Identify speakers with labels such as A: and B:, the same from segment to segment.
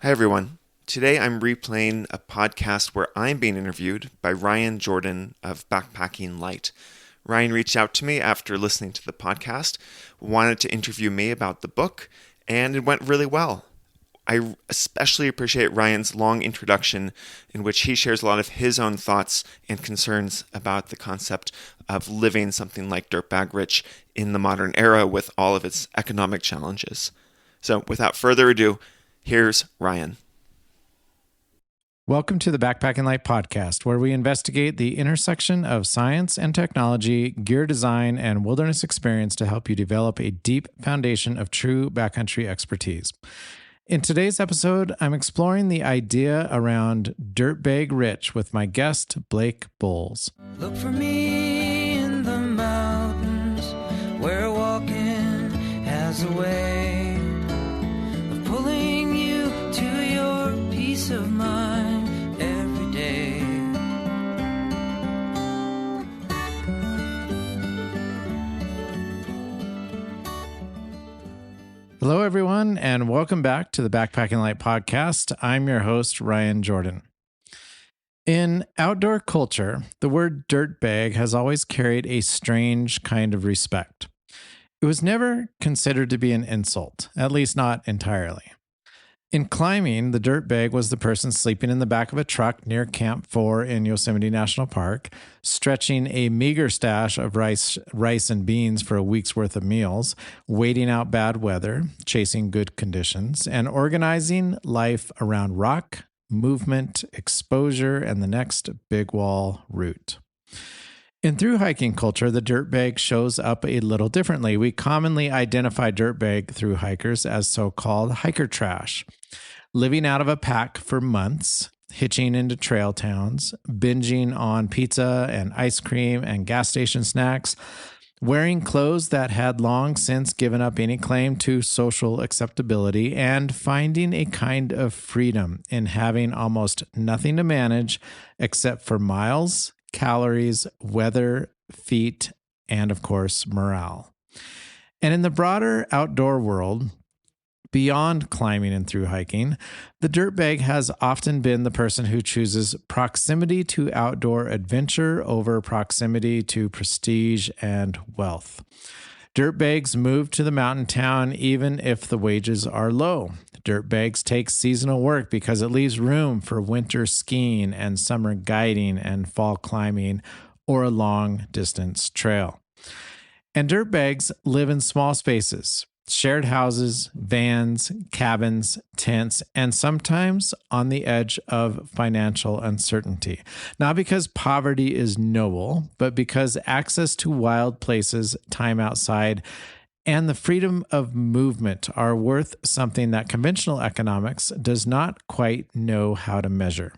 A: Hi, everyone. Today I'm replaying a podcast where I'm being interviewed by Ryan Jordan of Backpacking Light. Ryan reached out to me after listening to the podcast, wanted to interview me about the book, and it went really well. I especially appreciate Ryan's long introduction in which he shares a lot of his own thoughts and concerns about the concept of living something like dirtbag-rich in the modern era with all of its economic challenges. So without further ado, here's Ryan.
B: Welcome to the Backpacking Light podcast, where we investigate the intersection of science and technology, gear design, and wilderness experience to help you develop a deep foundation of true backcountry expertise. In today's episode, I'm exploring the idea around dirtbag-rich with my guest, Blake Boles.
C: Look for me in the mountains where walking has a way of pulling you to your peace of mind every day.
B: Hello, everyone, and welcome back to the Backpacking Light podcast. I'm your host, Ryan Jordan. In outdoor culture, the word dirtbag has always carried a strange kind of respect. It was never considered to be an insult, at least not entirely. In climbing, the dirtbag was the person sleeping in the back of a truck near Camp 4 in Yosemite National Park, stretching a meager stash of rice and beans for a week's worth of meals, waiting out bad weather, chasing good conditions, and organizing life around rock, movement, exposure, and the next big wall route. In thru-hiking culture, the dirtbag shows up a little differently. We commonly identify dirtbag thru-hikers as so-called hiker trash, living out of a pack for months, hitching into trail towns, binging on pizza and ice cream and gas station snacks, wearing clothes that had long since given up any claim to social acceptability, and finding a kind of freedom in having almost nothing to manage except for miles, calories, weather, feet, and of course, morale. And in the broader outdoor world, beyond climbing and thru hiking, the dirtbag has often been the person who chooses proximity to outdoor adventure over proximity to prestige and wealth. Dirtbags move to the mountain town even if the wages are low. Dirtbags take seasonal work because it leaves room for winter skiing and summer guiding and fall climbing or a long distance trail. And dirtbags live in small spaces, shared houses, vans, cabins, tents, and sometimes on the edge of financial uncertainty. Not because poverty is noble, but because access to wild places, time outside, and the freedom of movement are worth something that conventional economics does not quite know how to measure.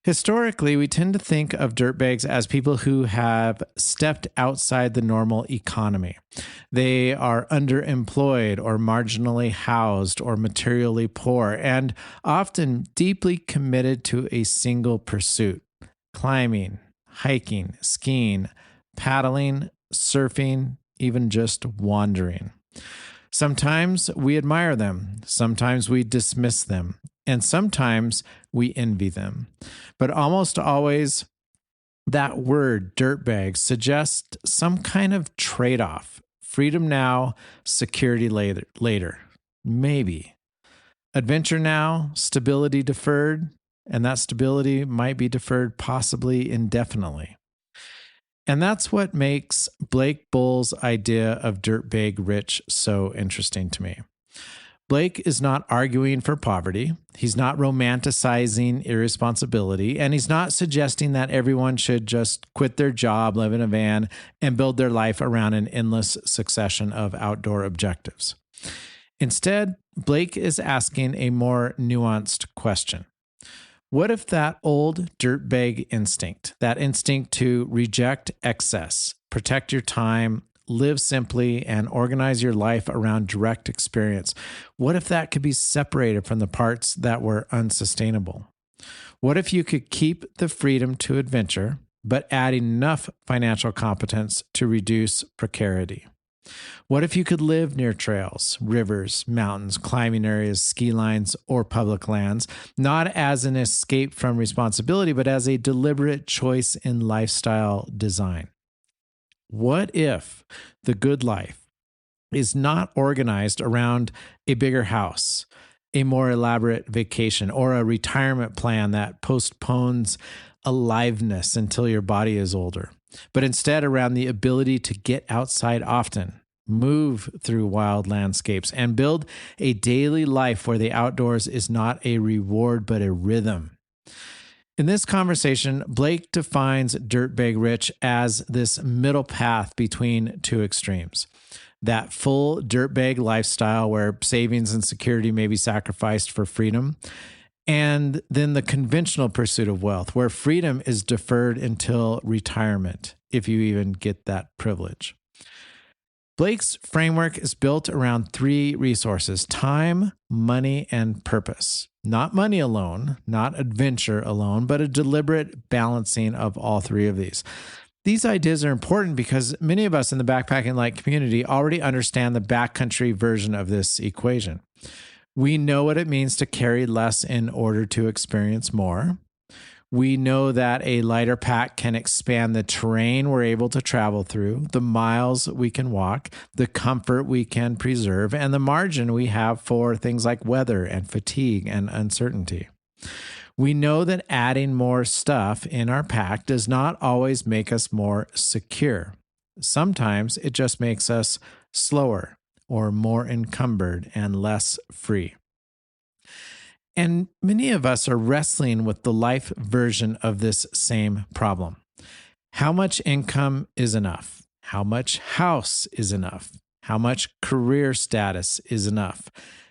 B: Historically, we tend to think of dirtbags as people who have stepped outside the normal economy. They are underemployed or marginally housed or materially poor, and often deeply committed to a single pursuit: climbing, hiking, skiing, paddling, surfing, even just wandering. Sometimes we admire them, sometimes we dismiss them, and sometimes we envy them. But almost always, that word dirtbag suggests some kind of trade-off. Freedom now, security later. Maybe. Adventure now, stability deferred, and that stability might be deferred possibly indefinitely. And that's what makes Blake Boles' idea of dirtbag-rich so interesting to me. Blake is not arguing for poverty. He's not romanticizing irresponsibility, and he's not suggesting that everyone should just quit their job, live in a van, and build their life around an endless succession of outdoor objectives. Instead, Blake is asking a more nuanced question. What if that old dirtbag instinct, that instinct to reject excess, protect your time, live simply, and organize your life around direct experience, what if that could be separated from the parts that were unsustainable? What if you could keep the freedom to adventure, but add enough financial competence to reduce precarity? What if you could live near trails, rivers, mountains, climbing areas, ski lines, or public lands, not as an escape from responsibility, but as a deliberate choice in lifestyle design? What if the good life is not organized around a bigger house, a more elaborate vacation, or a retirement plan that postpones aliveness until your body is older, but instead around the ability to get outside often, move through wild landscapes, and build a daily life where the outdoors is not a reward but a rhythm? In this conversation, Blake defines dirtbag-rich as this middle path between two extremes. That full dirtbag lifestyle where savings and security may be sacrificed for freedom, and then the conventional pursuit of wealth, where freedom is deferred until retirement, if you even get that privilege. Blake's framework is built around three resources: time, money, and purpose. Not money alone, not adventure alone, but a deliberate balancing of all three of these. These ideas are important because many of us in the Backpacking Light community already understand the backcountry version of this equation. We know what it means to carry less in order to experience more. We know that a lighter pack can expand the terrain we're able to travel through, the miles we can walk, the comfort we can preserve, and the margin we have for things like weather and fatigue and uncertainty. We know that adding more stuff in our pack does not always make us more secure. Sometimes it just makes us slower or more encumbered and less free. And many of us are wrestling with the life version of this same problem. How much income is enough? How much house is enough? How much career status is enough?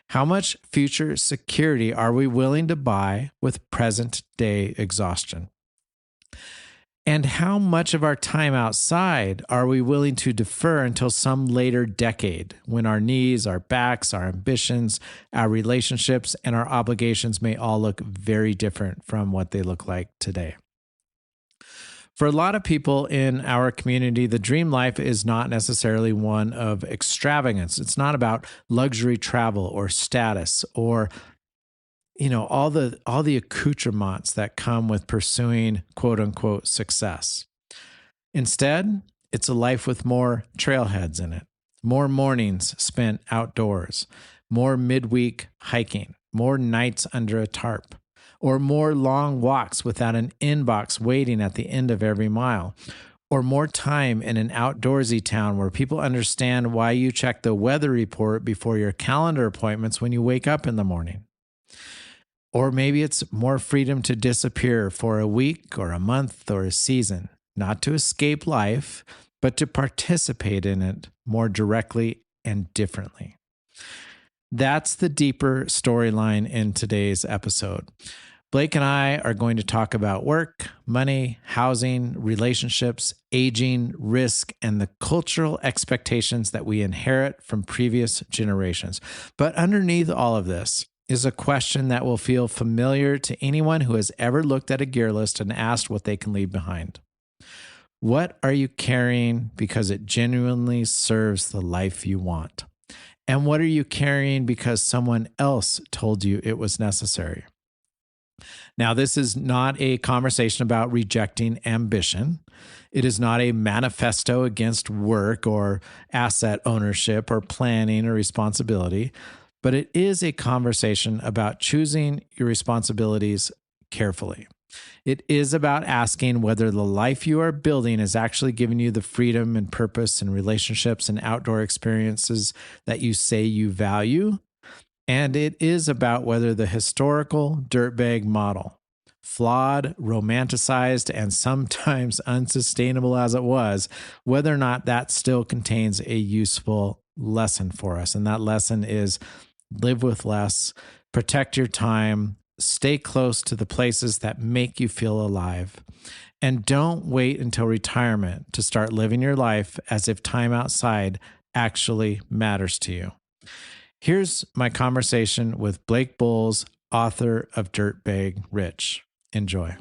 B: How much future security are we willing to buy with present day exhaustion? And how much of our time outside are we willing to defer until some later decade when our needs, our backs, our ambitions, our relationships, and our obligations may all look very different from what they look like today? For a lot of people in our community, the dream life is not necessarily one of extravagance. It's not about luxury travel or status or all the accoutrements that come with pursuing quote unquote success. Instead, it's a life with more trailheads in it, more mornings spent outdoors, more midweek hiking, more nights under a tarp, or more long walks without an inbox waiting at the end of every mile, or more time in an outdoorsy town where people understand why you check the weather report before your calendar appointments when you wake up in the morning. Or maybe it's more freedom to disappear for a week or a month or a season, not to escape life, but to participate in it more directly and differently. That's the deeper storyline in today's episode. Blake and I are going to talk about work, money, housing, relationships, aging, risk, and the cultural expectations that we inherit from previous generations. But underneath all of this is a question that will feel familiar to anyone who has ever looked at a gear list and asked what they can leave behind. What are you carrying because it genuinely serves the life you want? And what are you carrying because someone else told you it was necessary? Now, this is not a conversation about rejecting ambition. It is not a manifesto against work or asset ownership or planning or responsibility. But it is a conversation about choosing your responsibilities carefully. It is about asking whether the life you are building is actually giving you the freedom and purpose and relationships and outdoor experiences that you say you value. And it is about whether the historical dirtbag model, flawed, romanticized, and sometimes unsustainable as it was, whether or not that still contains a useful lesson for us. And that lesson is live with less, protect your time, stay close to the places that make you feel alive, and don't wait until retirement to start living your life as if time outside actually matters to you. Here's my conversation with Blake Boles, author of Dirtbag-Rich. Enjoy.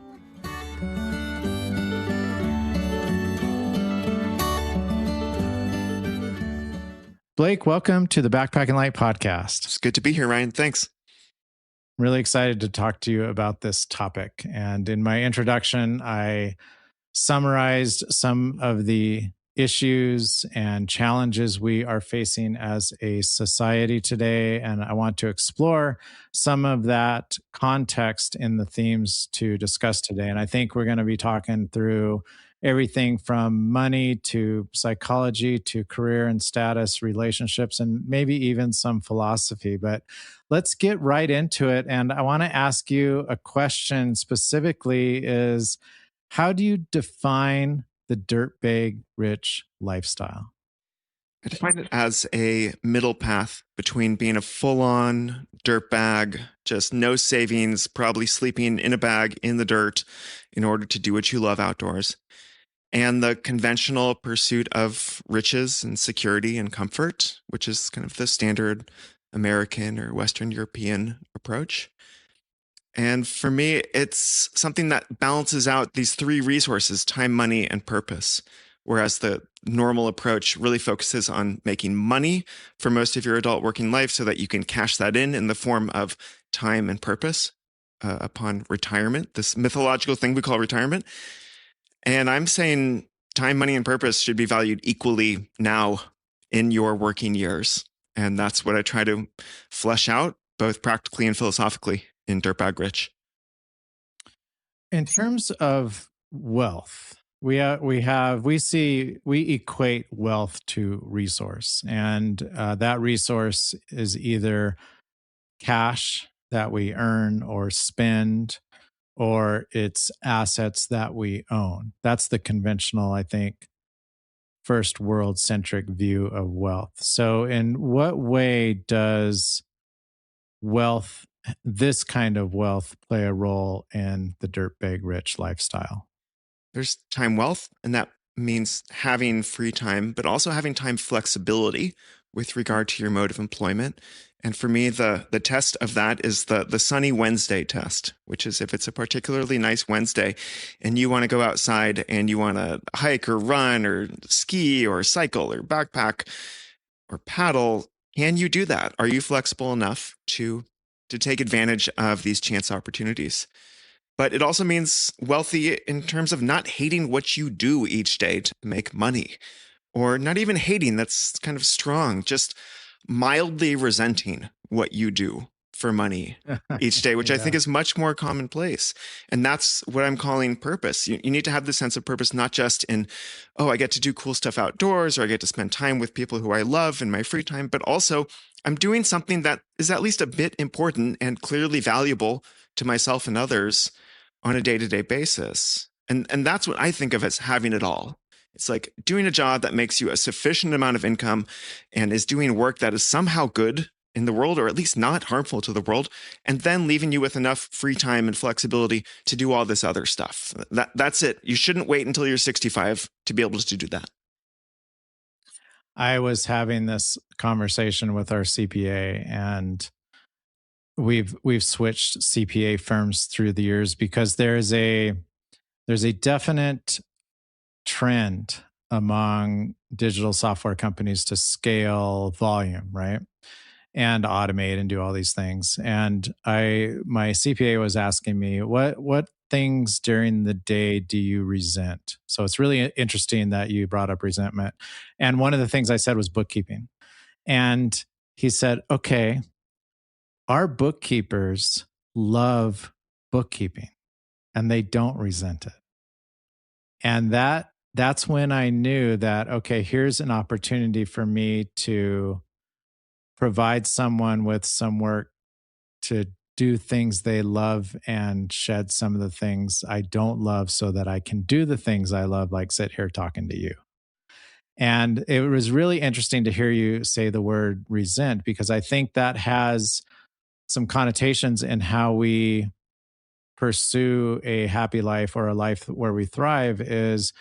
B: Blake, welcome to the Backpacking Light podcast.
A: It's good to be here, Ryan. Thanks.
B: I'm really excited to talk to you about this topic. And in my introduction, I summarized some of the issues and challenges we are facing as a society today. And I want to explore some of that context in the themes to discuss today. And I think we're going to be talking through everything from money to psychology to career and status, relationships, and maybe even some philosophy. But let's get right into it. And I want to ask you a question specifically is, how do you define the dirtbag-rich lifestyle?
A: I define it as a middle path between being a full-on dirtbag, just no savings, probably sleeping in a bag in the dirt in order to do what you love outdoors, and the conventional pursuit of riches and security and comfort, which is kind of the standard American or Western European approach. And for me, it's something that balances out these three resources: time, money, and purpose. Whereas the normal approach really focuses on making money for most of your adult working life so that you can cash that in the form of time and purpose upon retirement, this mythological thing we call retirement. And I'm saying time, money, and purpose should be valued equally now in your working years. And that's what I try to flesh out, both practically and philosophically, in Dirtbag-Rich.
B: In terms of wealth, we equate wealth to resource, and that resource is either cash that we earn or spend, or it's assets that we own. That's the conventional, I think, first world centric view of wealth. So, in what way does wealth, this kind of wealth, play a role in the dirtbag-rich lifestyle?
A: There's time wealth, and that means having free time, but also having time flexibility with regard to your mode of employment. And for me, the test of that is the sunny Wednesday test, which is if it's a particularly nice Wednesday and you want to go outside and you want to hike or run or ski or cycle or backpack or paddle, can you do that? Are you flexible enough to take advantage of these chance opportunities? But it also means wealthy in terms of not hating what you do each day to make money, or not even hating, that's kind of strong, just mildly resenting what you do for money each day, which I think is much more commonplace. And that's what I'm calling purpose. You need to have the sense of purpose, not just in, oh, I get to do cool stuff outdoors, or I get to spend time with people who I love in my free time, but also I'm doing something that is at least a bit important and clearly valuable to myself and others on a day-to-day basis. And that's what I think of as having it all. It's like doing a job that makes you a sufficient amount of income and is doing work that is somehow good in the world, or at least not harmful to the world, and then leaving you with enough free time and flexibility to do all this other stuff. That's it. You shouldn't wait until you're 65 to be able to do that.
B: I was having this conversation with our CPA, and we've switched CPA firms through the years because there's a definite trend among digital software companies to scale volume, right? And automate and do all these things. And my CPA was asking me, what things during the day do you resent? So it's really interesting that you brought up resentment. And one of the things I said was bookkeeping. And he said, okay, our bookkeepers love bookkeeping and they don't resent it. And that's when I knew that, okay, here's an opportunity for me to provide someone with some work to do things they love and shed some of the things I don't love so that I can do the things I love, like sit here talking to you. And it was really interesting to hear you say the word resent, because I think that has some connotations in how we pursue a happy life or a life where we thrive is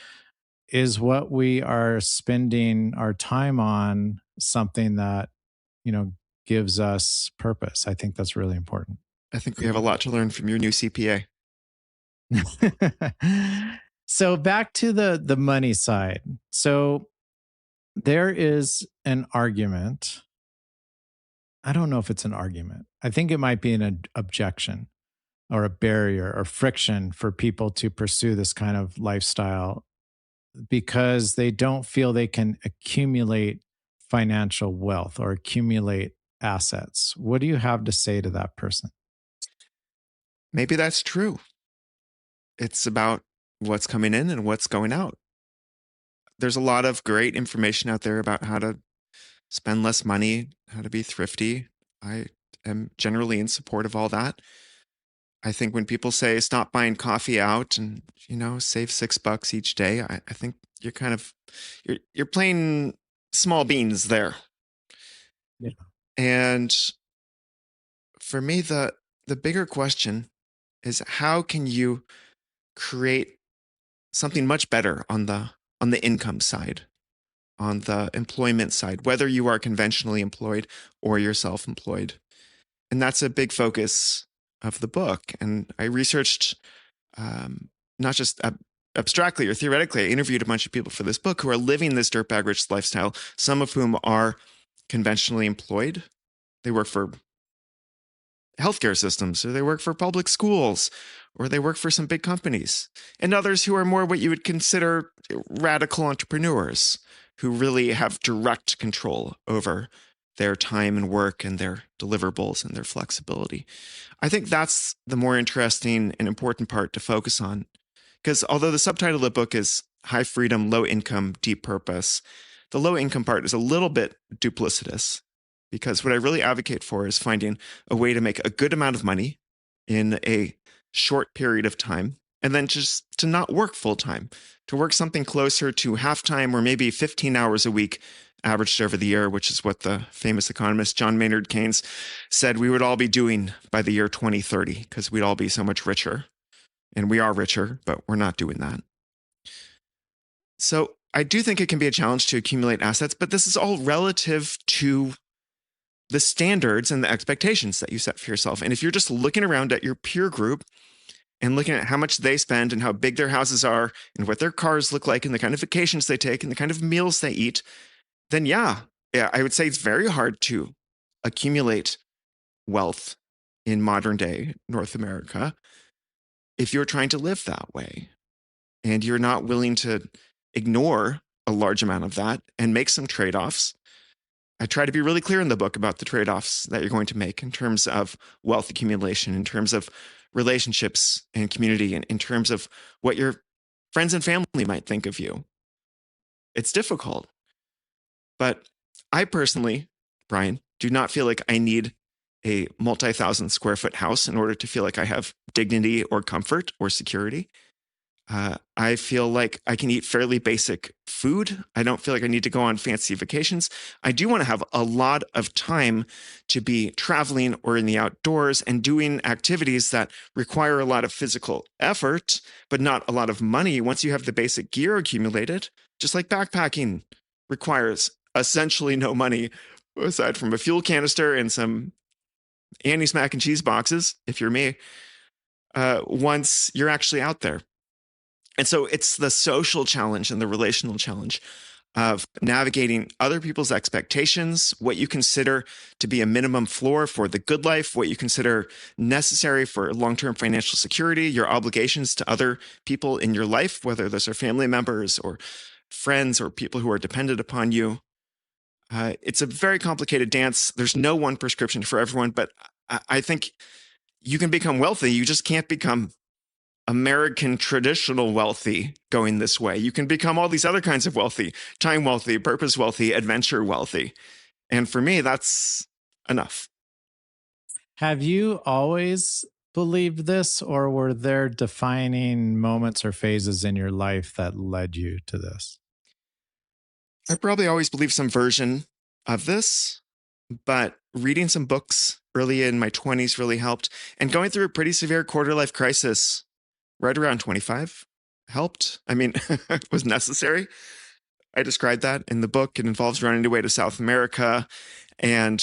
B: what we are spending our time on something that, gives us purpose. I think that's really important.
A: I think we have a lot to learn from your new CPA.
B: So back to the money side. So there is an argument. I don't know if it's an argument. I think it might be an objection or a barrier or friction for people to pursue this kind of lifestyle because they don't feel they can accumulate financial wealth or accumulate assets. What do you have to say to that person?
A: Maybe that's true. It's about what's coming in and what's going out. There's a lot of great information out there about how to spend less money, how to be thrifty. I am generally in support of all that. I think when people say stop buying coffee out and, save $6 each day, I think you're kind of, you're playing small beans there.
B: Yeah.
A: And for me, the bigger question is how can you create something much better on the income side, on the employment side, whether you are conventionally employed or you're self-employed. And that's a big focus of the book. And I researched not just abstractly or theoretically, I interviewed a bunch of people for this book who are living this dirtbag-rich lifestyle, some of whom are conventionally employed. They work for healthcare systems, or they work for public schools, or they work for some big companies, and others who are more what you would consider radical entrepreneurs who really have direct control over their time and work and their deliverables and their flexibility. I think that's the more interesting and important part to focus on, because although the subtitle of the book is High Freedom, Low Income, Deep Purpose, the low income part is a little bit duplicitous, because what I really advocate for is finding a way to make a good amount of money in a short period of time, and then just to not work full time, to work something closer to half time or maybe 15 hours a week averaged over the year, which is what the famous economist John Maynard Keynes said we would all be doing by the year 2030, because we'd all be so much richer. And we are richer, but we're not doing that. So I do think it can be a challenge to accumulate assets, but this is all relative to the standards and the expectations that you set for yourself. And if you're just looking around at your peer group and looking at how much they spend and how big their houses are and what their cars look like and the kind of vacations they take and the kind of meals they eat, then yeah, I would say it's very hard to accumulate wealth in modern day North America if you're trying to live that way and you're not willing to ignore a large amount of that and make some trade-offs. I try to be really clear in the book about the trade-offs that you're going to make in terms of wealth accumulation, in terms of relationships and community, and in terms of what your friends and family might think of you. It's difficult. But I personally, Brian, do not feel like I need a multi-thousand square foot house in order to feel like I have dignity or comfort or security. I feel like I can eat fairly basic food. I don't feel like I need to go on fancy vacations. I do want to have a lot of time to be traveling or in the outdoors and doing activities that require a lot of physical effort, but not a lot of money once you have the basic gear accumulated. Just like backpacking requires essentially no money aside from a fuel canister and some Annie's mac and cheese boxes, if you're me, once you're actually out there. And so it's the social challenge and the relational challenge of navigating other people's expectations, what you consider to be a minimum floor for the good life, what you consider necessary for long-term financial security, your obligations to other people in your life, whether those are family members or friends or people who are dependent upon you. It's a very complicated dance. There's no one prescription for everyone, but I think you can become wealthy. You just can't become American traditional wealthy going this way. You can become all these other kinds of wealthy, time wealthy, purpose wealthy, adventure wealthy. And for me, that's enough.
B: Have you always believed this, or were there defining moments or phases in your life that led you to this?
A: I probably always believed some version of this, but reading some books early in my 20s really helped. And going through a pretty severe quarter life crisis right around 25 helped. I mean, it was necessary. I described that in the book. It involves running away to South America and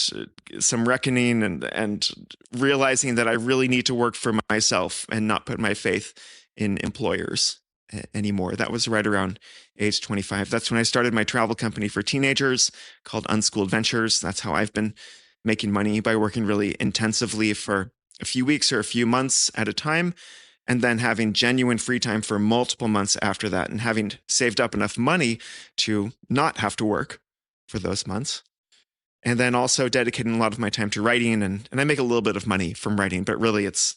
A: some reckoning and realizing that I really need to work for myself and not put my faith in employers. anymore. That was right around age 25. That's when I started my travel company for teenagers called Unschooled Ventures. That's how I've been making money, by working really intensively for a few weeks or a few months at a time, and then having genuine free time for multiple months after that, and having saved up enough money to not have to work for those months. And then also dedicating a lot of my time to writing, and I make a little bit of money from writing, but really it's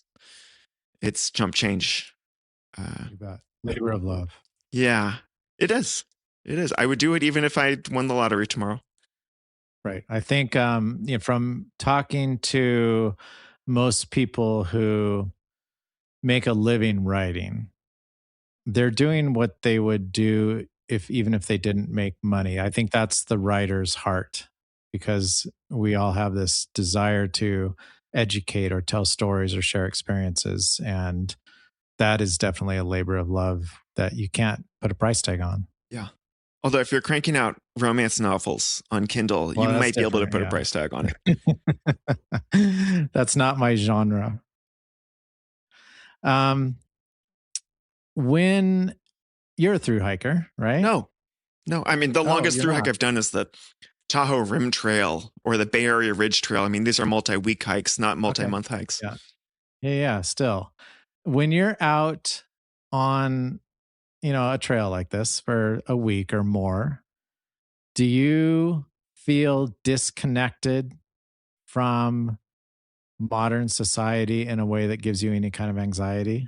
A: chump change.
B: You bet. Labor of love.
A: Yeah, it is. It is. I would do it even if I won the lottery tomorrow.
B: Right. I think from talking to most people who make a living writing, they're doing what they would do even if they didn't make money. I think that's the writer's heart, because we all have this desire to educate or tell stories or share experiences. And that is definitely a labor of love that you can't put a price tag on.
A: Yeah. Although if you're cranking out romance novels on Kindle, you might be able to put a price tag on
B: it. That's not my genre. When you're a thru-hiker, right?
A: No. I mean, the longest thru-hike I've done is the Tahoe Rim Trail or the Bay Area Ridge Trail. I mean, these are multi-week hikes, not multi-month hikes.
B: Yeah. Still, when you're out on, a trail like this for a week or more, do you feel disconnected from modern society in a way that gives you any kind of anxiety?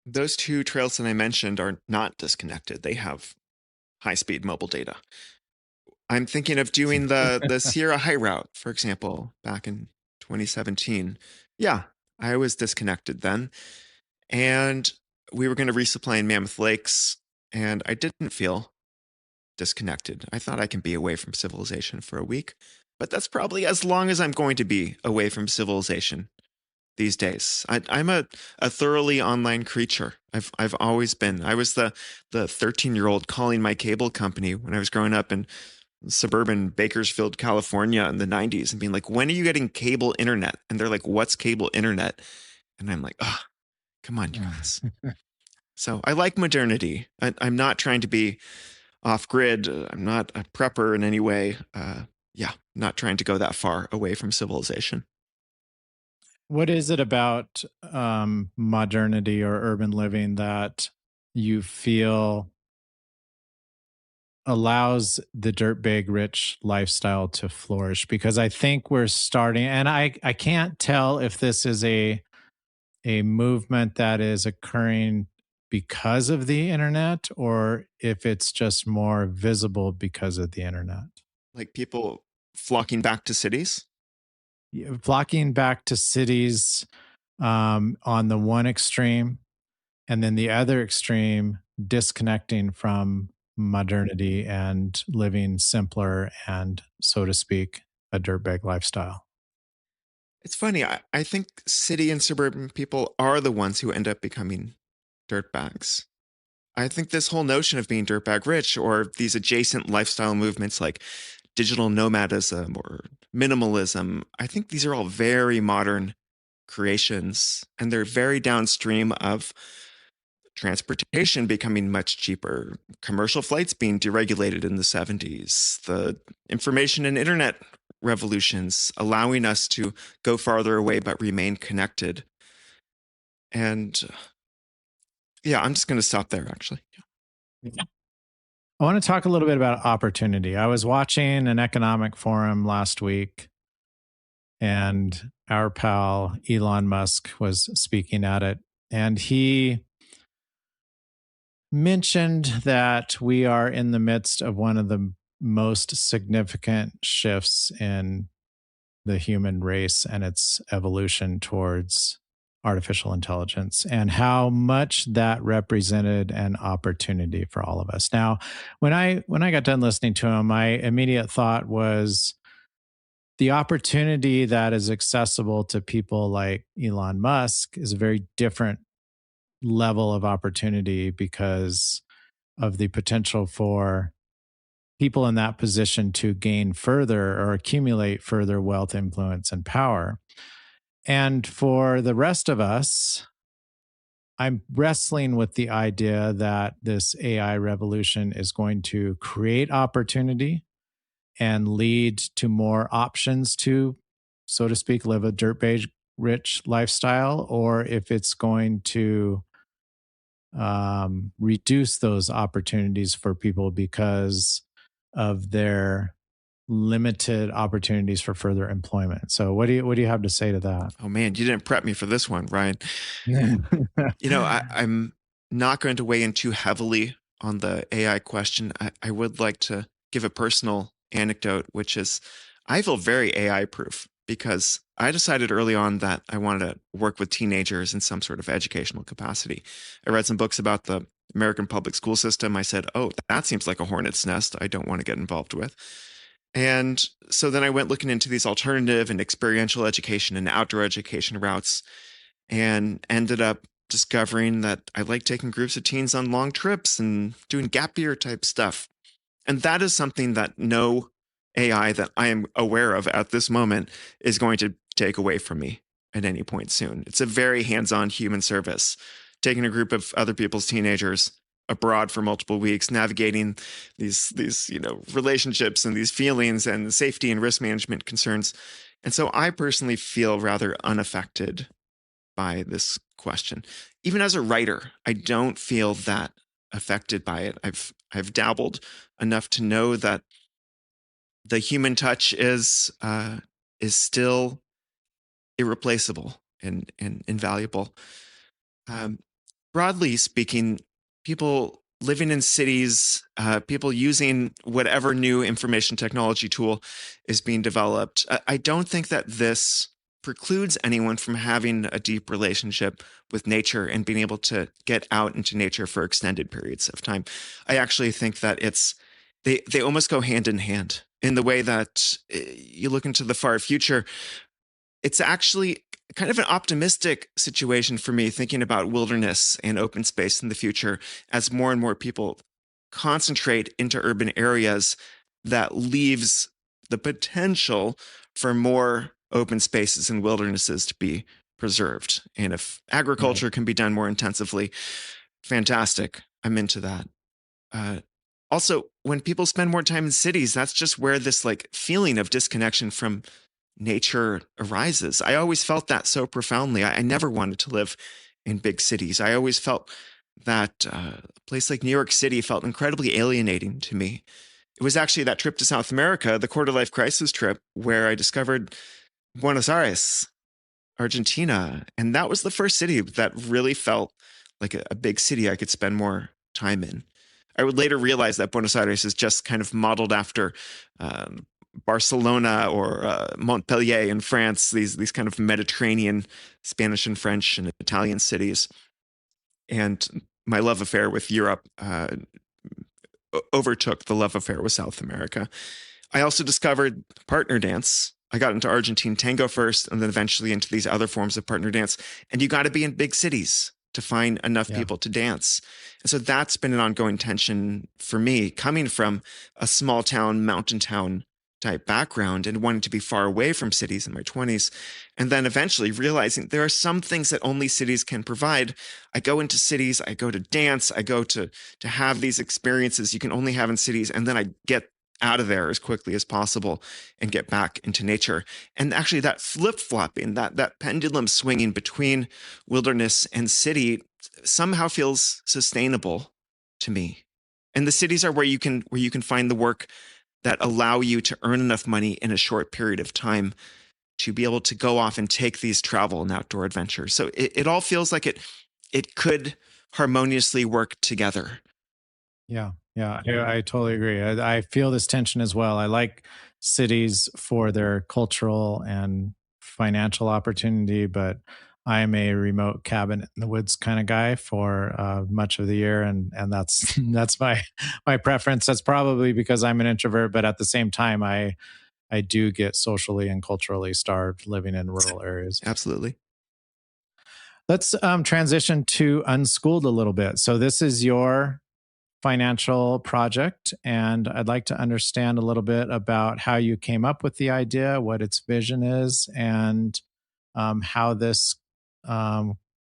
A: Those two trails that I mentioned are not disconnected. They have high-speed mobile data. I'm thinking of doing the Sierra High Route, for example, back in 2017. Yeah, I was disconnected then. And we were going to resupply in Mammoth Lakes, and I didn't feel disconnected. I thought I can be away from civilization for a week, but that's probably as long as I'm going to be away from civilization these days. I'm a thoroughly online creature. I've always been. I was the 13-year-old calling my cable company when I was growing up in suburban Bakersfield, California in the 90s, and being like, when are you getting cable internet? And they're like, what's cable internet? And I'm like, oh, come on, you guys. So I like modernity. I'm not trying to be off grid. I'm not a prepper in any way. Not trying to go that far away from civilization.
B: What is it about modernity or urban living that you feel allows the dirtbag-rich lifestyle to flourish? Because I think we're starting, and I can't tell if this is a movement that is occurring because of the internet or if it's just more visible because of the internet.
A: Like people flocking back to cities?
B: Flocking back to cities on the one extreme, and then the other extreme, disconnecting from modernity and living simpler and, so to speak, a dirtbag lifestyle.
A: It's funny. I think city and suburban people are the ones who end up becoming dirtbags. I think this whole notion of being dirtbag rich, or these adjacent lifestyle movements like digital nomadism or minimalism, I think these are all very modern creations, and they're very downstream of transportation becoming much cheaper, commercial flights being deregulated in the 70s, the information and internet revolutions allowing us to go farther away but remain connected. And I'm just going to stop there, actually.
B: I want to talk a little bit about opportunity. I was watching an economic forum last week, and our pal Elon Musk was speaking at it, and he mentioned that we are in the midst of one of the most significant shifts in the human race and its evolution towards artificial intelligence, and how much that represented an opportunity for all of us. Now, when I got done listening to him, my immediate thought was the opportunity that is accessible to people like Elon Musk is a very different level of opportunity because of the potential for people in that position to gain further or accumulate further wealth, influence, and power. And for the rest of us, I'm wrestling with the idea that this AI revolution is going to create opportunity and lead to more options to, so to speak, live a dirtbag rich lifestyle, or if it's going to reduce those opportunities for people because of their limited opportunities for further employment. So what do you have to say to that?
A: Oh man, you didn't prep me for this one, Ryan. I'm not going to weigh in too heavily on the AI question. I would like to give a personal anecdote, which is I feel very AI proof because I decided early on that I wanted to work with teenagers in some sort of educational capacity. I read some books about the American public school system. I said, oh, that seems like a hornet's nest I don't want to get involved with. And so then I went looking into these alternative and experiential education and outdoor education routes and ended up discovering that I like taking groups of teens on long trips and doing gap year type stuff. And that is something that no AI that I am aware of at this moment is going to take away from me at any point soon. It's a very hands-on human service, taking a group of other people's teenagers abroad for multiple weeks, navigating these relationships and these feelings and safety and risk management concerns. And so I personally feel rather unaffected by this question. Even as a writer, I don't feel that affected by it. I've dabbled enough to know that the human touch is still irreplaceable and invaluable. Broadly speaking, people living in cities, people using whatever new information technology tool is being developed, I don't think that this precludes anyone from having a deep relationship with nature and being able to get out into nature for extended periods of time. I actually think that they almost go hand in hand in the way that you look into the far future. It's actually kind of an optimistic situation for me thinking about wilderness and open space in the future as more and more people concentrate into urban areas. That leaves the potential for more open spaces and wildernesses to be preserved. And if agriculture can be done more intensively, fantastic. I'm into that. Also, when people spend more time in cities, that's just where this feeling of disconnection from nature arises. I always felt that so profoundly. I never wanted to live in big cities. I always felt that a place like New York City felt incredibly alienating to me. It was actually that trip to South America, the quarter life crisis trip, where I discovered Buenos Aires, Argentina. And that was the first city that really felt like a big city I could spend more time in. I would later realize that Buenos Aires is just kind of modeled after Barcelona or Montpellier in France, these kind of Mediterranean Spanish and French and Italian cities. And my love affair with Europe overtook the love affair with South America. I also discovered partner dance. I got into Argentine tango first and then eventually into these other forms of partner dance. And you got to be in big cities to find enough people to dance. And so that's been an ongoing tension for me, coming from a small town, mountain town type background and wanting to be far away from cities in my 20s. And then eventually realizing there are some things that only cities can provide. I go into cities, I go to dance, I go to have these experiences you can only have in cities. And then I get out of there as quickly as possible and get back into nature. And actually that flip-flopping, that pendulum swinging between wilderness and city somehow feels sustainable to me. And the cities are where you can find the work that allow you to earn enough money in a short period of time to be able to go off and take these travel and outdoor adventures. So it all feels like it could harmoniously work together.
B: Yeah, I totally agree. I feel this tension as well. I like cities for their cultural and financial opportunity, but I'm a remote cabin in the woods kind of guy for much of the year, and that's my preference. That's probably because I'm an introvert, but at the same time, I do get socially and culturally starved living in rural areas.
A: Absolutely.
B: Let's transition to Unschooled a little bit. So this is your financial project, and I'd like to understand a little bit about how you came up with the idea, what its vision is, and how this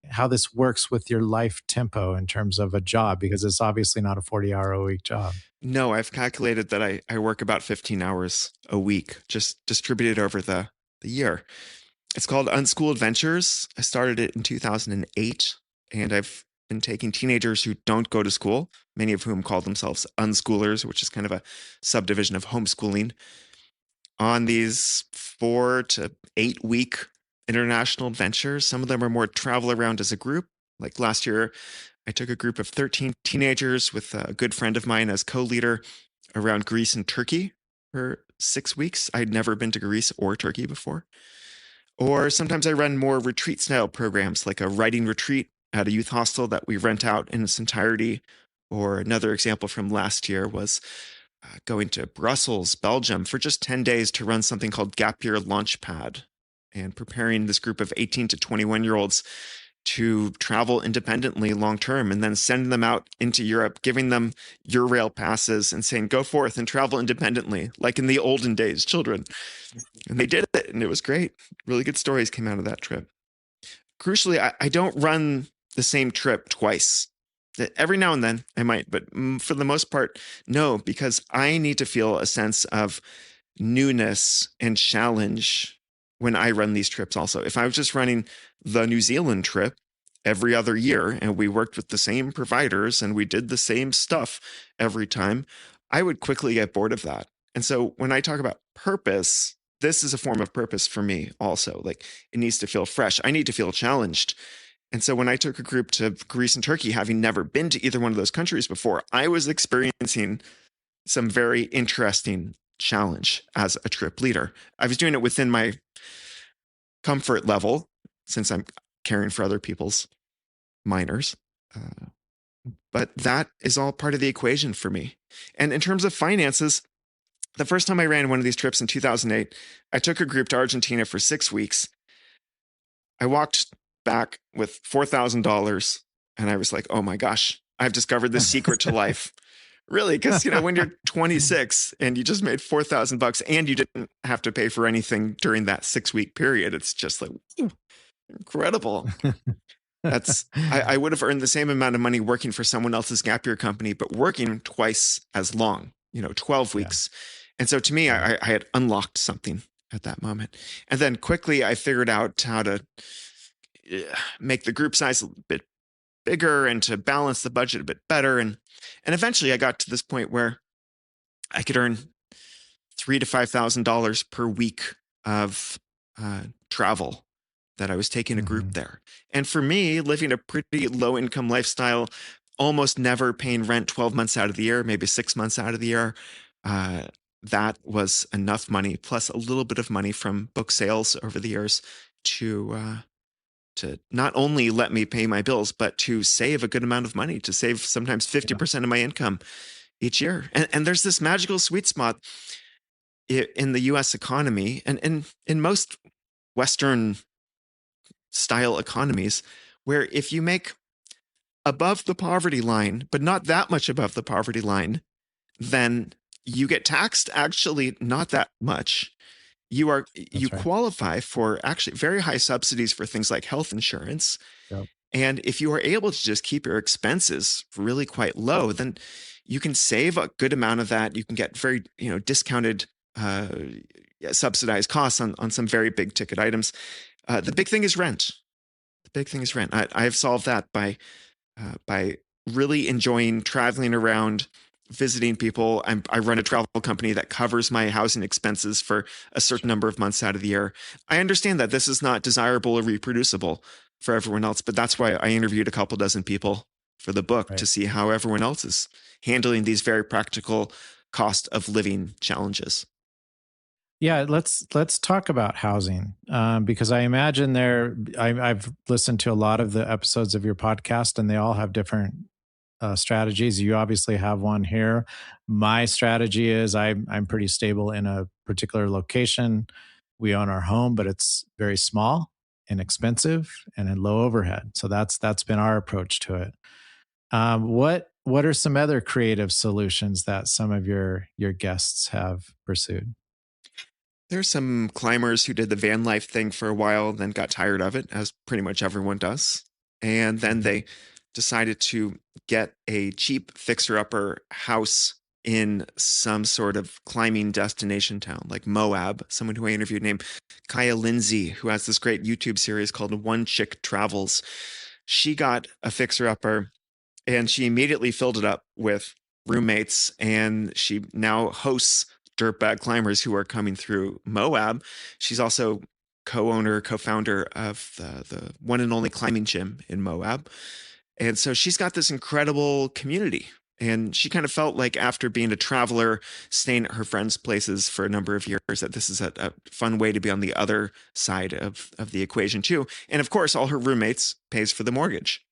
B: how this works with your life tempo in terms of a job, because it's obviously not a 40-hour-a-week job.
A: No, I've calculated that I work about 15 hours a week, just distributed over the year. It's called Unschooled Ventures. I started it in 2008, and I've been taking teenagers who don't go to school, many of whom call themselves unschoolers, which is kind of a subdivision of homeschooling, on these 4 to 8 week international adventures. Some of them are more travel around as a group. Like last year, I took a group of 13 teenagers with a good friend of mine as co-leader around Greece and Turkey for 6 weeks. I'd never been to Greece or Turkey before. Or sometimes I run more retreat style programs, like a writing retreat at a youth hostel that we rent out in its entirety. Or another example from last year was going to Brussels, Belgium for just 10 days to run something called Gap Year Launchpad, and preparing this group of 18 to 21-year-olds to travel independently long term, and then sending them out into Europe, giving them Eurail passes and saying, go forth and travel independently, like in the olden days, children. And they did it, and it was great. Really good stories came out of that trip. Crucially, I don't run the same trip twice. Every now and then I might, but for the most part, no, because I need to feel a sense of newness and challenge when I run these trips also. If I was just running the New Zealand trip every other year and we worked with the same providers and we did the same stuff every time, I would quickly get bored of that. And so when I talk about purpose, this is a form of purpose for me also. Like, it needs to feel fresh. I need to feel challenged. And so when I took a group to Greece and Turkey, having never been to either one of those countries before, I was experiencing some very interesting challenge as a trip leader. I was doing it within my comfort level, since I'm caring for other people's minors. But that is all part of the equation for me. And in terms of finances, the first time I ran one of these trips in 2008, I took a group to Argentina for 6 weeks. I walked back with $4,000, and I was like, oh my gosh, I've discovered the secret to life. Really, because when you're 26 and you just made $4,000 and you didn't have to pay for anything during that 6-week period, it's just like, ooh, incredible. I would have earned the same amount of money working for someone else's gap year company, but working twice as long, 12 weeks. Yeah. And so to me, I had unlocked something at that moment. And then quickly I figured out how to make the group size a bit bigger and to balance the budget a bit better. And eventually I got to this point where I could earn $3,000 to $5,000 per week of travel that I was taking a group there. And for me, living a pretty low income lifestyle, almost never paying rent 12 months out of the year, maybe 6 months out of the year, that was enough money, plus a little bit of money from book sales over the years to not only let me pay my bills, but to save a good amount of money, to save sometimes 50% of my income each year. And there's this magical sweet spot in the US economy and in most Western style economies, where if you make above the poverty line, but not that much above the poverty line, then you get taxed actually not that much. You
B: That's right.
A: qualify for actually very high subsidies for things like health insurance.
B: Yep.
A: And if you are able to just keep your expenses really quite low, then you can save a good amount of that. You can get very, discounted, subsidized costs on some very big ticket items. The big thing is rent. I have solved that by really enjoying traveling around, visiting people. I run a travel company that covers my housing expenses for a certain number of months out of the year. I understand that this is not desirable or reproducible for everyone else, but that's why I interviewed a couple dozen people for the book to see how everyone else is handling these very practical cost of living challenges.
B: Yeah, let's talk about housing because I imagine I've listened to a lot of the episodes of your podcast, and they all have different strategies. You obviously have one here. My strategy is I'm pretty stable in a particular location. We own our home, but it's very small and expensive and in low overhead. So that's been our approach to it. What are some other creative solutions that some of your guests have pursued?
A: There's some climbers who did the van life thing for a while, then got tired of it, as pretty much everyone does. And then they decided to get a cheap fixer-upper house in some sort of climbing destination town like Moab. Someone who I interviewed named Kaya Lindsay, who has this great YouTube series called One Chick Travels. She got a fixer-upper and she immediately filled it up with roommates, and she now hosts dirtbag climbers who are coming through Moab. She's also co-founder of the one and only climbing gym in Moab. And so she's got this incredible community. And she kind of felt like after being a traveler, staying at her friends' places for a number of years, that this is a fun way to be on the other side of the equation too. And of course, all her roommates pays for the mortgage.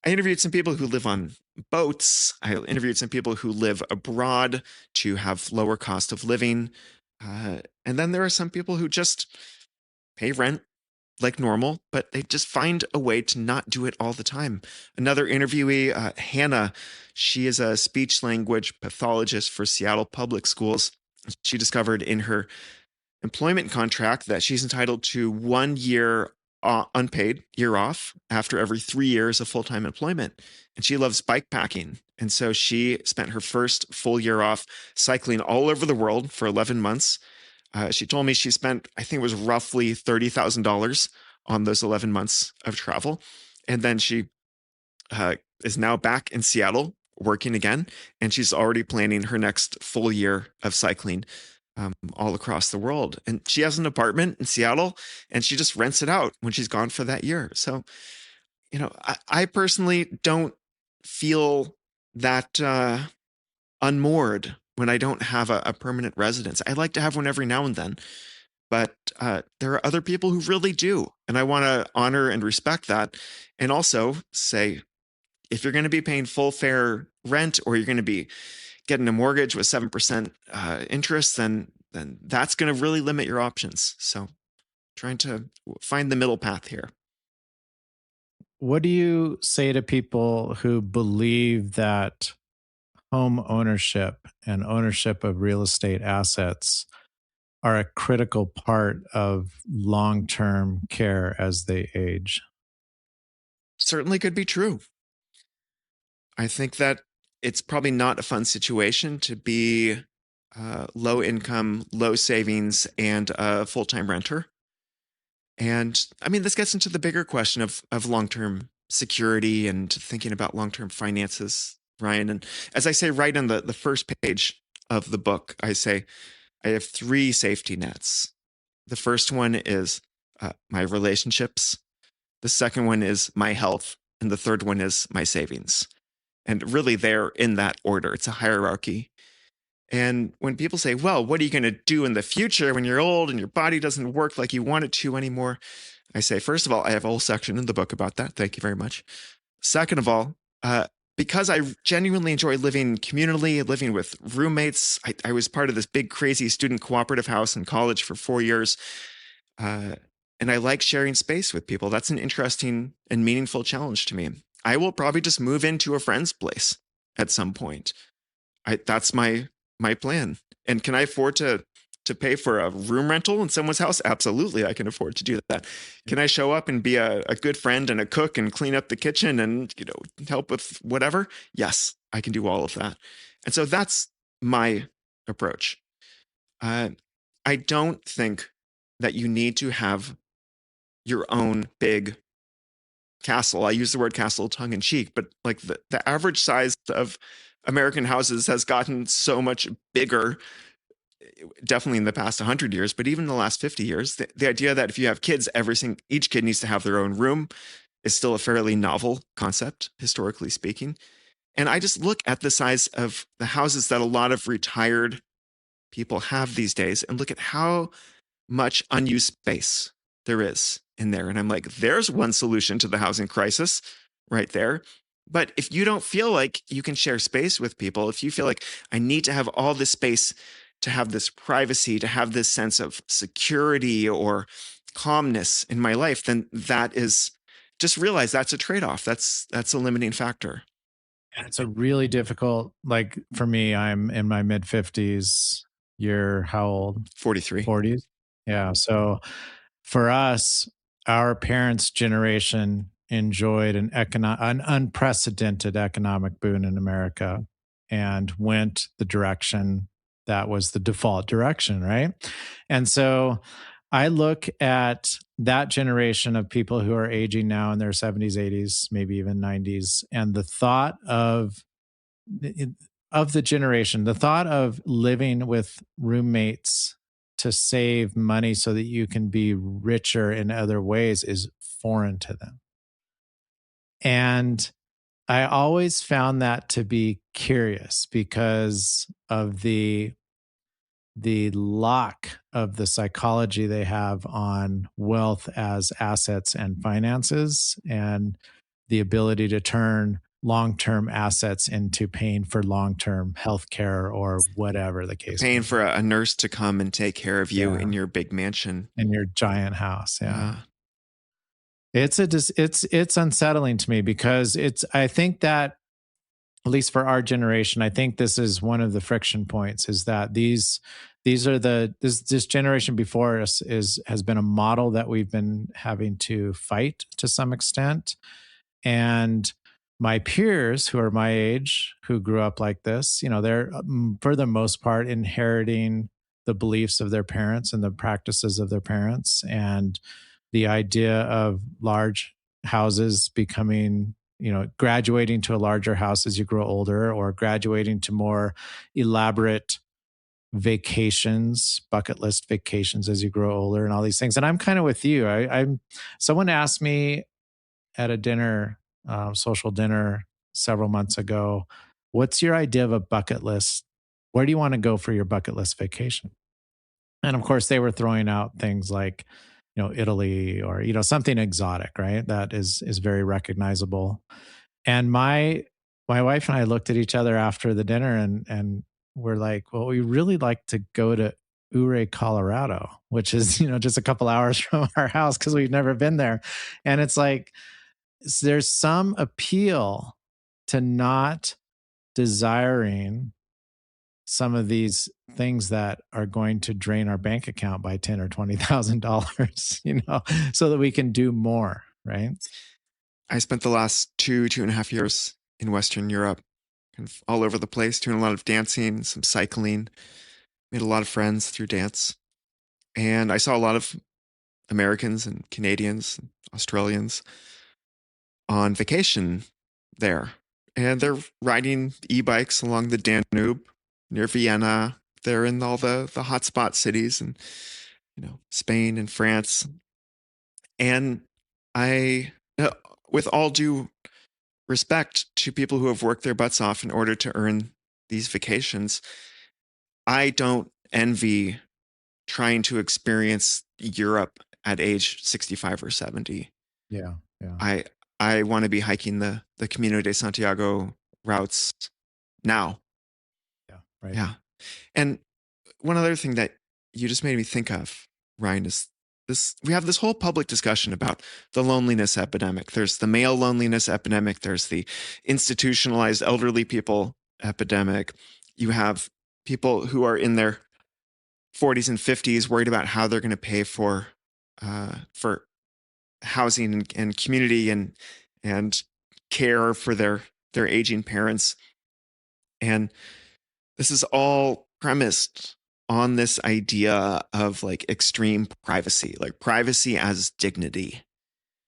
A: I interviewed some people who live on boats. I interviewed some people who live abroad to have lower cost of living. And then there are some people who just pay rent like normal, but they just find a way to not do it all the time. Another interviewee, Hannah, she is a speech language pathologist for Seattle Public Schools. She discovered in her employment contract that she's entitled to 1 year unpaid year off after every 3 years of full-time employment. And she loves bike packing. And so she spent her first full year off cycling all over the world for 11 months. She told me she spent, I think it was roughly $30,000 on those 11 months of travel. And then she is now back in Seattle working again. And she's already planning her next full year of cycling all across the world. And she has an apartment in Seattle and she just rents it out when she's gone for that year. So, I personally don't feel that unmoored when I don't have a permanent residence. I like to have one every now and then, but there are other people who really do. And I want to honor and respect that. And also say, if you're going to be paying full fair rent or you're going to be getting a mortgage with 7% interest, then that's going to really limit your options. So trying to find the middle path here.
B: What do you say to people who believe that home ownership and ownership of real estate assets are a critical part of long-term care as they age?
A: Certainly could be true. I think that it's probably not a fun situation to be low income, low savings, and a full-time renter. And I mean, this gets into the bigger question of long-term security and thinking about long-term finances, Ryan. And as I say right on the first page of the book, I say, I have 3 safety nets. The first one is my relationships. The second one is my health. And the third one is my savings. And really, they're in that order. It's a hierarchy. And when people say, well, what are you going to do in the future when you're old and your body doesn't work like you want it to anymore? I say, first of all, I have a whole section in the book about that. Thank you very much. Second of all, because I genuinely enjoy living communally, living with roommates. I was part of this big, crazy student cooperative house in college for 4 years. And I like sharing space with people. That's an interesting and meaningful challenge to me. I will probably just move into a friend's place at some point. That's my plan. And can I afford to pay for a room rental in someone's house? Absolutely, I can afford to do that. Can I show up and be a good friend and a cook and clean up the kitchen and help with whatever? Yes, I can do all of that. And so that's my approach. I don't think that you need to have your own big castle. I use the word castle tongue in cheek, but like the average size of American houses has gotten so much bigger, definitely in the past 100 years, but even in the last 50 years. The idea that if you have kids, each kid needs to have their own room is still a fairly novel concept, historically speaking. And I just look at the size of the houses that a lot of retired people have these days and look at how much unused space there is in there. And I'm like, there's one solution to the housing crisis right there. But if you don't feel like you can share space with people, if you feel like I need to have all this space to have this privacy, to have this sense of security or calmness in my life, then that is, just realize that's a trade-off. That's a limiting factor.
B: And it's a really difficult, like for me, I'm in my mid 50s. You're how old?
A: 43.
B: 40s. Yeah. So for us, our parents' generation enjoyed an unprecedented economic boom in America and went the direction that was the default direction, right? And so I look at that generation of people who are aging now in their 70s, 80s, maybe even 90s, and the thought of the generation, the thought of living with roommates to save money so that you can be richer in other ways is foreign to them. And I always found that to be curious because of the lock of the psychology they have on wealth as assets and finances, and the ability to turn long-term assets into paying for long-term health care or whatever the case.
A: Paying for a nurse to come and take care of you in your big mansion.
B: In your giant house. Yeah. It's unsettling to me because I think that, at least for our generation, I think this is one of the friction points, is that this generation before us has been a model that we've been having to fight to some extent. And my peers who are my age, who grew up like this, they're for the most part inheriting the beliefs of their parents and the practices of their parents, and the idea of large houses becoming, graduating to a larger house as you grow older, or graduating to more elaborate vacations, bucket list vacations as you grow older, and all these things. And I'm kind of with you. Someone asked me at a dinner, social dinner several months ago, what's your idea of a bucket list? Where do you want to go for your bucket list vacation? And of course, they were throwing out things like, Italy or, something exotic, right? That is very recognizable. And my wife and I looked at each other after the dinner and we're like, well, we really like to go to Ouray, Colorado, which is, just a couple hours from our house because we've never been there. And it's like, there's some appeal to not desiring some of these things that are going to drain our bank account by $10,000 or $20,000, so that we can do more, right?
A: I spent the last 2.5 years in Western Europe, kind of all over the place, doing a lot of dancing, some cycling, made a lot of friends through dance. And I saw a lot of Americans and Canadians, and Australians on vacation there. And they're riding e-bikes along the Danube near Vienna. They're in all the hotspot cities and, Spain and France. And I, with all due respect to people who have worked their butts off in order to earn these vacations, I don't envy trying to experience Europe at age 65 or 70.
B: Yeah.
A: I want to be hiking the Camino de Santiago routes now.
B: Yeah, right.
A: Yeah. And one other thing that you just made me think of, Ryan, is this: we have this whole public discussion about the loneliness epidemic. There's the male loneliness epidemic. There's the institutionalized elderly people epidemic. You have people who are in their 40s and 50s worried about how they're going to pay for housing and community and care for their aging parents. And this is all premised on this idea of like extreme privacy, like privacy as dignity.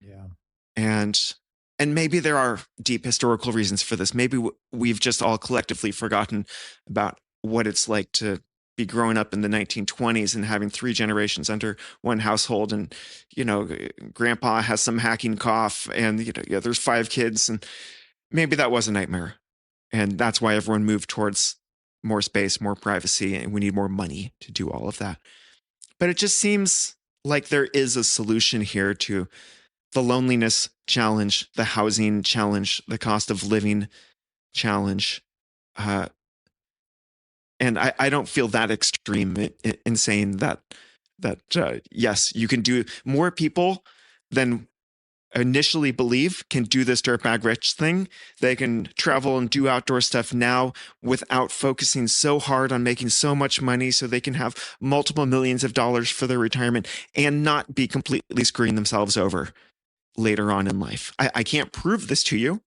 B: Yeah.
A: And maybe there are deep historical reasons for this. Maybe we've just all collectively forgotten about what it's like to be growing up in the 1920s and having 3 generations under one household. And, grandpa has some hacking cough and, there's 5 kids, and maybe that was a nightmare. And that's why everyone moved towards more space, more privacy, and we need more money to do all of that. But it just seems like there is a solution here to the loneliness challenge, the housing challenge, the cost of living challenge. And I don't feel that extreme in saying that yes, you can do more people than initially believe can do this dirtbag-rich thing. They can travel and do outdoor stuff now without focusing so hard on making so much money so they can have multiple millions of dollars for their retirement and not be completely screwing themselves over. later on in life. I can't prove this to you,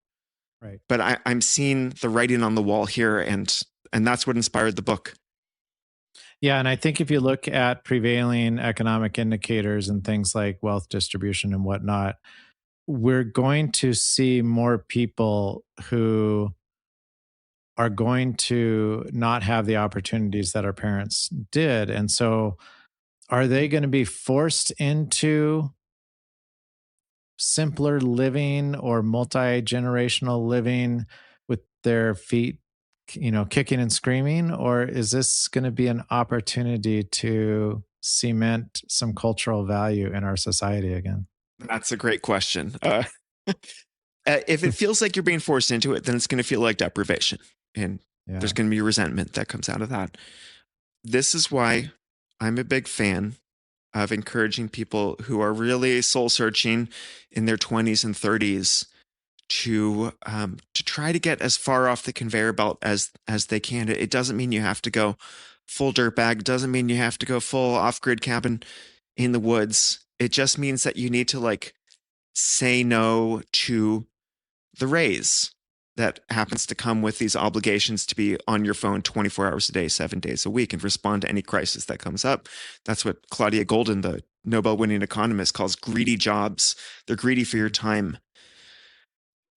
B: Right.
A: but I'm seeing the writing on the wall here, and that's what inspired the book.
B: Yeah. And I think if you look at prevailing economic indicators and things like wealth distribution and whatnot, we're going to see more people who are going to not have the opportunities that our parents did. And so, are they going to be forced into simpler living or multi-generational living with their feet, kicking and screaming? Or is this going to be an opportunity to cement some cultural value in our society again?
A: That's a great question. If it feels like you're being forced into it, then it's going to feel like deprivation. And
B: Yeah.
A: there's going to be resentment that comes out of that. This is why I'm a big fan of encouraging people who are really soul searching in their 20s and 30s to try to get as far off the conveyor belt as they can. It doesn't mean you have to go full dirtbag. It doesn't mean you have to go full off-grid cabin in the woods. It just means that you need to like say no to the raise that happens to come with these obligations to be on your phone 24 hours a day, 7 days a week, and respond to any crisis that comes up. That's what Claudia Golden, the Nobel-winning economist, calls greedy jobs. They're greedy for your time.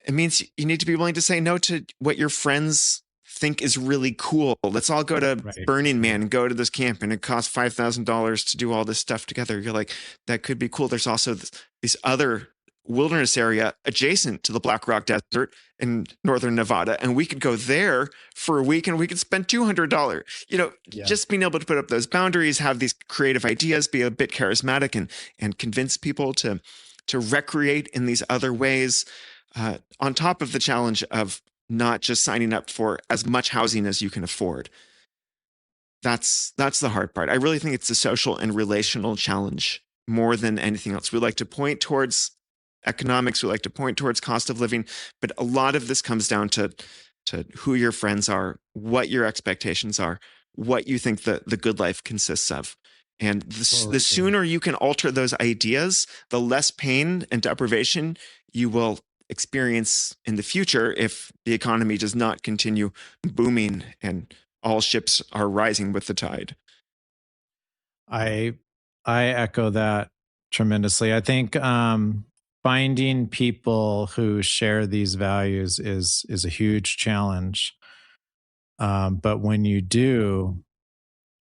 A: It means you need to be willing to say no to what your friends think is really cool. Let's all go to Burning Man and go to this camp, and it costs $5,000 to do all this stuff together. You're like, that could be cool. There's also this other wilderness area adjacent to the Black Rock Desert in northern Nevada, and we could go there for a week and we could spend $200. Just being able to put up those boundaries, have these creative ideas, be a bit charismatic, and convince people to recreate in these other ways, on top of the challenge of not just signing up for as much housing as you can afford. That's the hard part. I really think it's a social and relational challenge more than anything else. We like to point towards economics, we like to point towards cost of living, but a lot of this comes down to who your friends are, what your expectations are, what you think the good life consists of. And the sooner you can alter those ideas, the less pain and deprivation you will experience in the future if the economy does not continue booming and all ships are rising with the tide.
B: I echo that tremendously. I think finding people who share these values is a huge challenge. But when you do,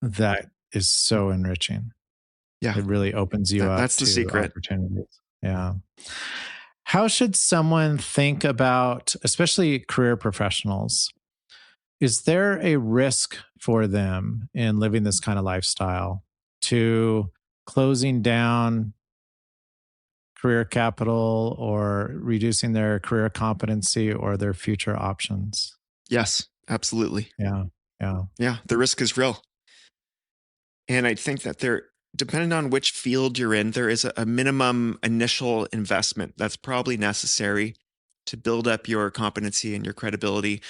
B: that is so enriching.
A: Yeah.
B: It really opens you up
A: that's the
B: to
A: secret.
B: Opportunities. Yeah. How should someone think about, especially career professionals, is there a risk for them in living this kind of lifestyle to closing down career capital or reducing their career competency or their future options?
A: Yes, absolutely.
B: Yeah.
A: Yeah, the risk is real. And I think that depending on which field you're in, there is a minimum initial investment that's probably necessary to build up your competency and your credibility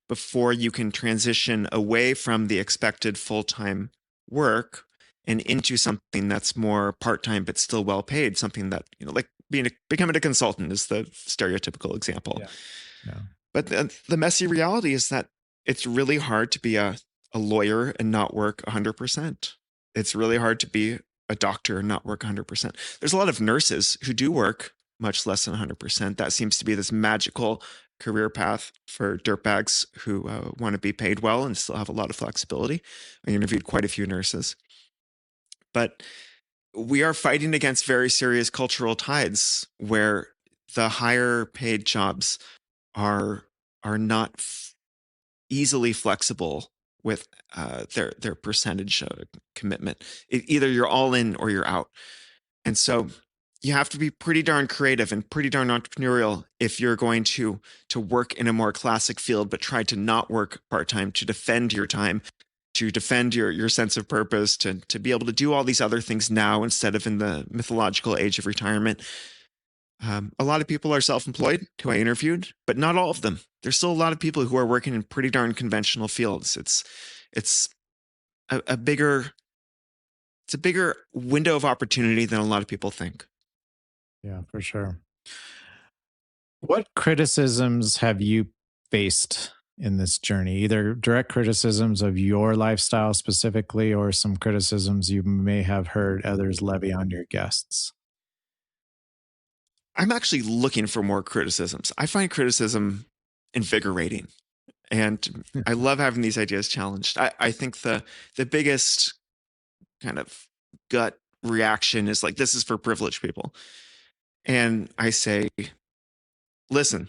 A: before you can transition away from the expected full-time work and into something that's more part-time but still well paid, something that, like becoming a consultant is the stereotypical example.
B: Yeah.
A: But the messy reality is that it's really hard to be a lawyer and not work 100%. It's really hard to be a doctor and not work 100%. There's a lot of nurses who do work much less than 100%. That seems to be this magical career path for dirtbags who want to be paid well and still have a lot of flexibility. I interviewed quite a few nurses. But we are fighting against very serious cultural tides where the higher paid jobs are not easily flexible with their percentage commitment. Either you're all in or you're out. And so you have to be pretty darn creative and pretty darn entrepreneurial if you're going to work in a more classic field, but try to not work part-time, to defend your time, to defend your sense of purpose, to be able to do all these other things now instead of in the mythological age of retirement. A lot of people are self-employed who I interviewed, but not all of them. There's still a lot of people who are working in pretty darn conventional fields. It's a bigger window of opportunity than a lot of people think.
B: Yeah, for sure. What criticisms have you faced in this journey? Either direct criticisms of your lifestyle specifically, or some criticisms you may have heard others levy on your guests?
A: I'm actually looking for more criticisms. I find criticism invigorating, and I love having these ideas challenged. I think the biggest kind of gut reaction is like, this is for privileged people. And I say, listen,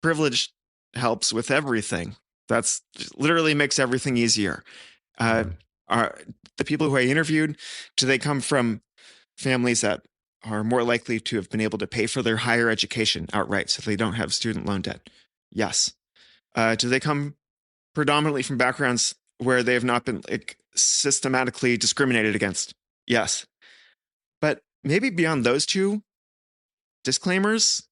A: privilege helps with everything. That's literally makes everything easier. Are the people who I interviewed, do they come from families that are more likely to have been able to pay for their higher education outright so they don't have student loan debt? Yes. Do they come predominantly from backgrounds where they have not been like systematically discriminated against? Yes. But maybe beyond those two disclaimers,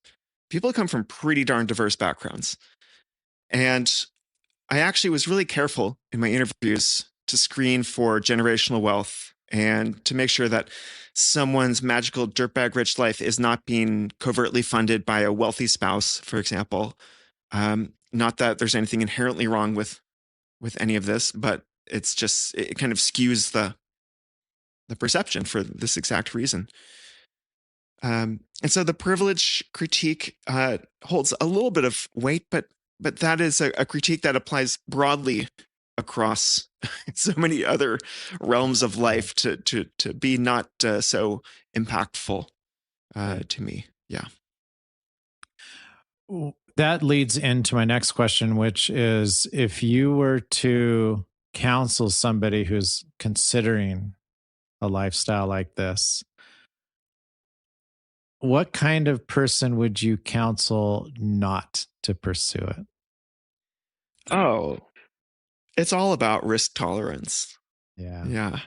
A: people come from pretty darn diverse backgrounds. And I actually was really careful in my interviews to screen for generational wealth and to make sure that someone's magical dirtbag-rich life is not being covertly funded by a wealthy spouse, for example. Not that there's anything inherently wrong with any of this, but it's just, it kind of skews the perception for this exact reason. And so the privilege critique holds a little bit of weight, but that is a critique that applies broadly across so many other realms of life to be not so impactful to me. Yeah.
B: That leads into my next question, which is, if you were to counsel somebody who's considering a lifestyle like this, what kind of person would you counsel not to pursue it?
A: Oh, it's all about risk tolerance.
B: Yeah.
A: Yeah.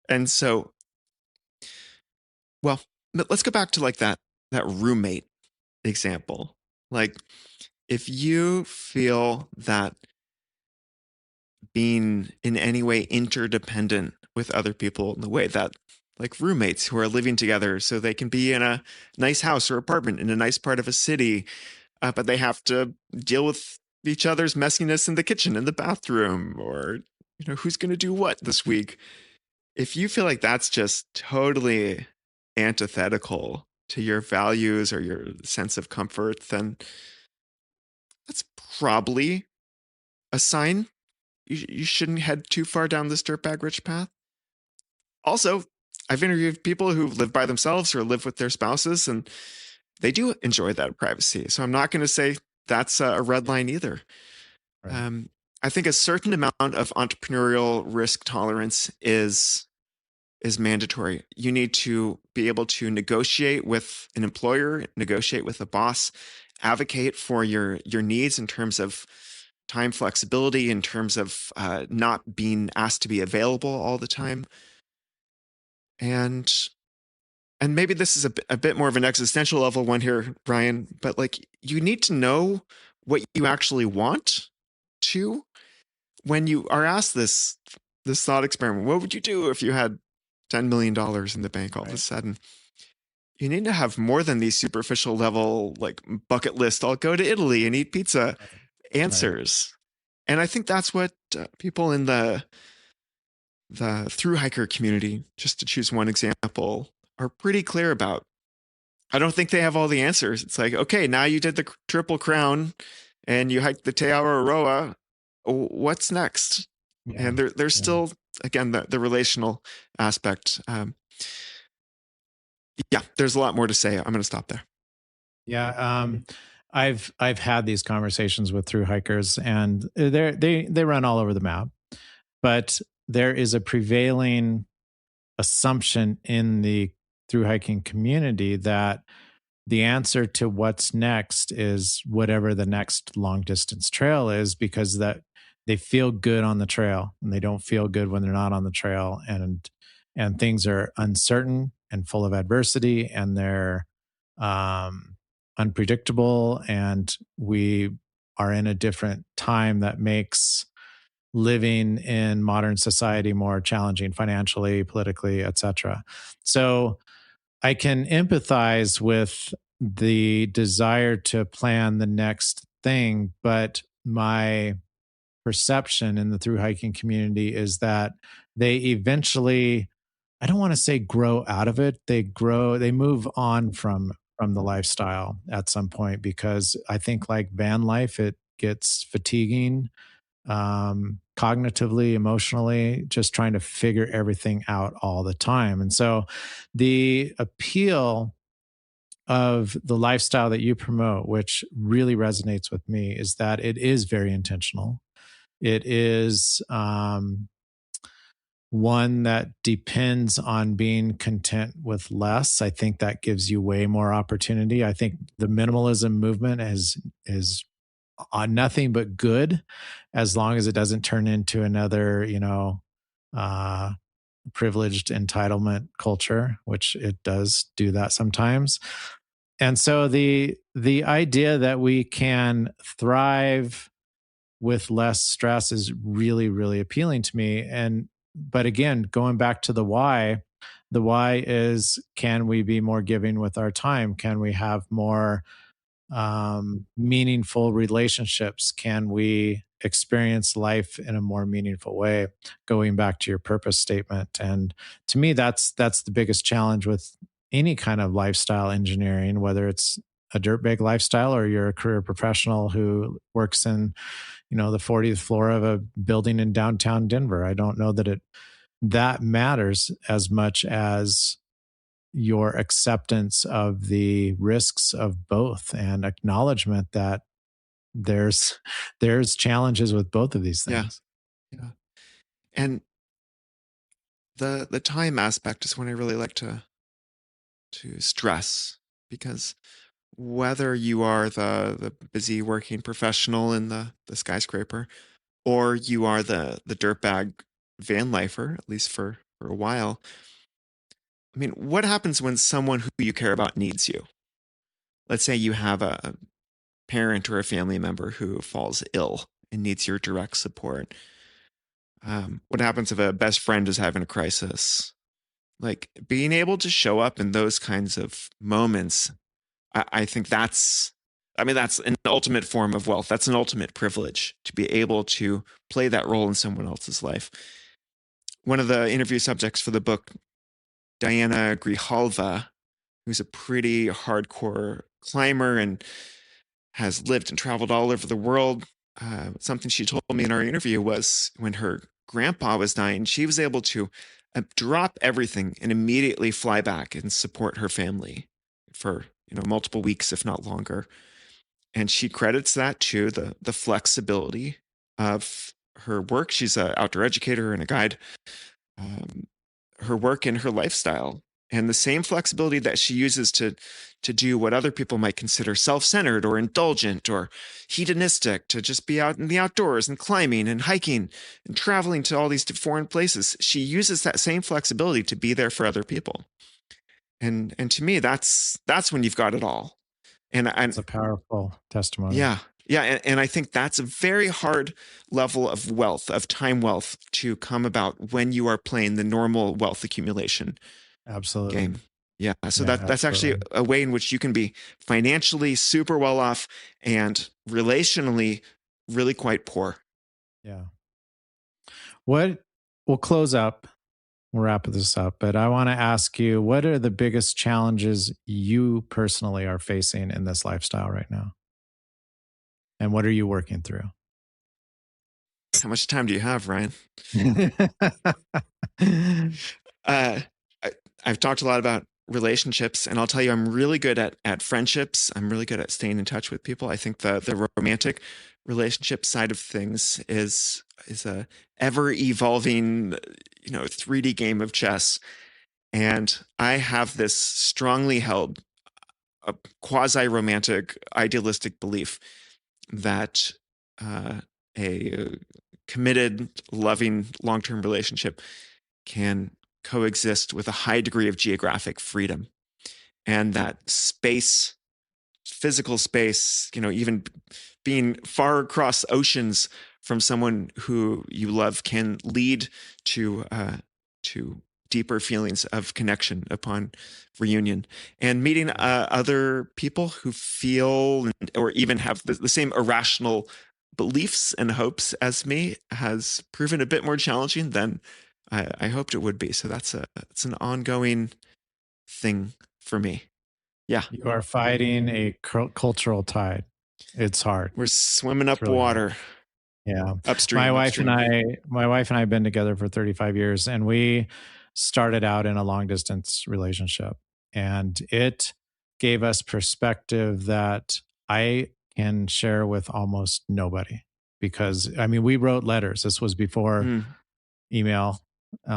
A: And so, well, let's go back to like that roommate example. Like, if you feel that being in any way interdependent with other people in the way that like roommates who are living together so they can be in a nice house or apartment in a nice part of a city, but they have to deal with each other's messiness in the kitchen, in the bathroom, or, you know, who's going to do what this week. If you feel like that's just totally antithetical to your values or your sense of comfort, then that's probably a sign you shouldn't head too far down this dirtbag-rich path. Also, I've interviewed people who live by themselves or live with their spouses, and they do enjoy that privacy. So I'm not going to say that's a red line either.
B: Right.
A: I think a certain amount of entrepreneurial risk tolerance is mandatory. You need to be able to negotiate with an employer, negotiate with a boss, advocate for your needs in terms of time flexibility, in terms of not being asked to be available all the time. And maybe this is a bit more of an existential level one here, Brian, but like, you need to know what you actually want to. When you are asked this thought experiment, what would you do if you had $10 million in the bank all of a sudden? You need to have more than these superficial level, like bucket list, I'll go to Italy and eat pizza answers. And I think that's what people in the thru-hiker community, just to choose one example, are pretty clear about. I don't think they have all the answers. It's like, okay, now you did the Triple Crown and you hiked the Te Awaroa. What's next? Yeah. And there's still, again, the relational aspect. There's a lot more to say. I'm going to stop there.
B: Yeah. I've had these conversations with thru-hikers, and they run all over the map, but there is a prevailing assumption in the thru-hiking community that the answer to what's next is whatever the next long distance trail is, because that they feel good on the trail and they don't feel good when they're not on the trail, and things are uncertain and full of adversity, and they're unpredictable, and we are in a different time that makes living in modern society more challenging financially, politically, etc. So I can empathize with the desire to plan the next thing. But my perception in the through hiking community is that they eventually, I don't want to say grow out of it. They move on from the lifestyle at some point, because I think, like van life, it gets fatiguing, cognitively, emotionally, just trying to figure everything out all the time. And so the appeal of the lifestyle that you promote, which really resonates with me, is that it is very intentional. It is one that depends on being content with less. I think that gives you way more opportunity. I think the minimalism movement is nothing but good, as long as it doesn't turn into another, uh, privileged entitlement culture, which it does do that sometimes. And so the idea that we can thrive with less stress is really, really appealing to me. And but again, going back to the why is, can we be more giving with our time? Can we have more meaningful relationships? Can we experience life in a more meaningful way? Going back to your purpose statement, and to me, that's the biggest challenge with any kind of lifestyle engineering, whether it's a dirtbag lifestyle or you're a career professional who works in, the 40th floor of a building in downtown Denver. I don't know that matters as much as your acceptance of the risks of both, and acknowledgement that there's challenges with both of these
A: Yeah.
B: things.
A: Yeah. And the time aspect is when I really like to stress, because whether you are the busy working professional in the skyscraper, or you are the dirtbag van lifer, at least for a while. I mean, what happens when someone who you care about needs you? Let's say you have a parent or a family member who falls ill and needs your direct support. What happens if a best friend is having a crisis? Like, being able to show up in those kinds of moments, I think that's an ultimate form of wealth. That's an ultimate privilege, to be able to play that role in someone else's life. One of the interview subjects for the book, Diana Grijalva, who's a pretty hardcore climber and has lived and traveled all over the world. Something she told me in our interview was, when her grandpa was dying, she was able to drop everything and immediately fly back and support her family for multiple weeks, if not longer. And she credits that to the flexibility of her work. She's an outdoor educator and a guide. Her work and her lifestyle, and the same flexibility that she uses to do what other people might consider self-centered or indulgent or hedonistic, to just be out in the outdoors and climbing and hiking and traveling to all these foreign places. She uses that same flexibility to be there for other people. And to me, that's when you've got it all. And
B: It's a powerful testimony.
A: Yeah. Yeah. And I think that's a very hard level of wealth, of time wealth, to come about when you are playing the normal wealth accumulation
B: Absolutely.
A: game. Yeah. So
B: Yeah,
A: that's actually a way in which you can be financially super well off and relationally really quite poor.
B: Yeah. We'll close up. We'll wrap this up, but I want to ask you, what are the biggest challenges you personally are facing in this lifestyle right now? And what are you working through?
A: How much time do you have, Ryan? I've talked a lot about relationships, and I'll tell you, I'm really good at friendships. I'm really good at staying in touch with people. I think the romantic relationship side of things is a ever evolving, 3D game of chess. And I have this strongly held quasi-romantic, idealistic belief that a committed, loving, long-term relationship can coexist with a high degree of geographic freedom, and that space, physical space, even being far across oceans from someone who you love, can lead to deeper feelings of connection upon reunion, and meeting other people who feel or even have the same irrational beliefs and hopes as me has proven a bit more challenging than I hoped it would be. So it's an ongoing thing for me. Yeah.
B: You are fighting a cultural tide. It's hard.
A: We're swimming up
B: really
A: water.
B: Hard. Yeah.
A: Upstream.
B: My wife and I have been together for 35 years, and we started out in a long distance relationship, and it gave us perspective that I can share with almost nobody, because we wrote letters. This was before email. We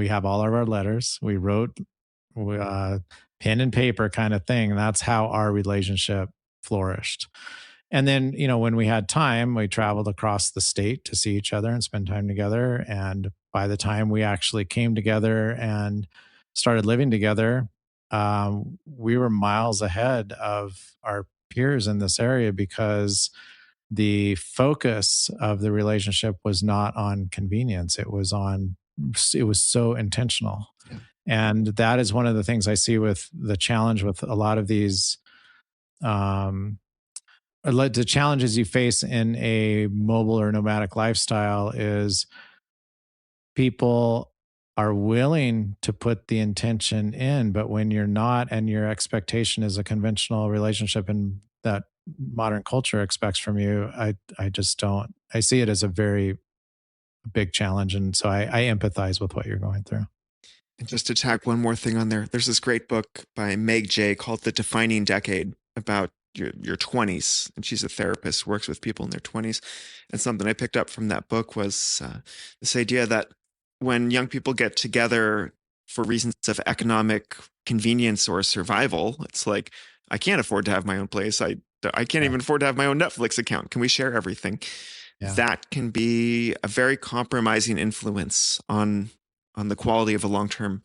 B: have all of our letters. We wrote pen and paper kind of thing. And that's how our relationship flourished. And then, when we had time, we traveled across the state to see each other and spend time together. And by the time we actually came together and started living together, we were miles ahead of our peers in this area, because the focus of the relationship was not on convenience. It was so intentional. Yeah. And that is one of the things I see with the challenge with a lot of these, the challenges you face in a mobile or nomadic lifestyle is people are willing to put the intention in, but when you're not, and your expectation is a conventional relationship and that modern culture expects from you, I just don't. I see it as a very big challenge. And so I empathize with what you're going through.
A: And just to tack one more thing on there, there's this great book by Meg Jay called The Defining Decade about your 20s. And she's a therapist, works with people in their 20s. And something I picked up from that book was this idea that when young people get together for reasons of economic convenience or survival, it's like, I can't afford to have my own place. I can't even afford to have my own Netflix account. Can we share everything? Yeah. That can be a very compromising influence on the quality of a long-term